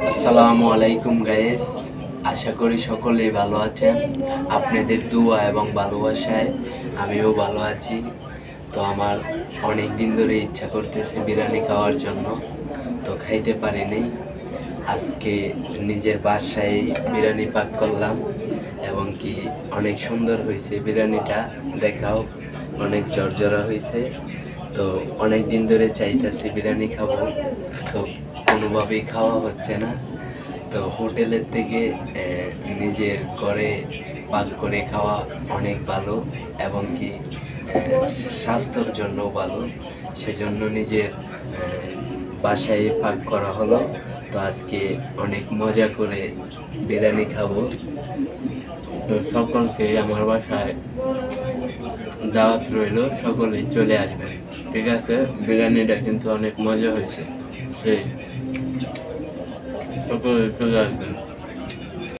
আসসালামু আলাইকুম গাইস, আশা করি সকলেই ভালো আছেন। আপনাদের দোয়া এবং ভালোবাসায় আমিও ভালো আছি। তো আমার অনেক দিন ধরে ইচ্ছা করতেছে বিরিয়ানি খাওয়ার জন্য, তো খাইতে পারিনি। আজকে নিজের বাসায় বিরিয়ানি পাক করলাম এবং কি অনেক সুন্দর হয়েছে বিরিয়ানিটা। দেখাও, অনেক ঝরঝরা হয়েছে। তো অনেক দিন ধরে চাইতেছি বিরিয়ানি খাবো, তো কোনোভাবেই খাওয়া হচ্ছে না। তো হোটেলের থেকে নিজের ঘরে পাক করে খাওয়া অনেক ভালো এবং কি স্বাস্থ্যের জন্য ভালো। সেজন্য নিজের বাসায় পাক করা হলো। তো আজকে অনেক মজা করে বিরিয়ানি খাবো। তো সকলকে আমার বাসায় দাওয়াত রইল, সকলেই চলে আসবেন। ঠিক আছে, বিরিয়ানিটা কিন্তু অনেক মজা হয়েছে, সেই সকলে চলে আসবেন।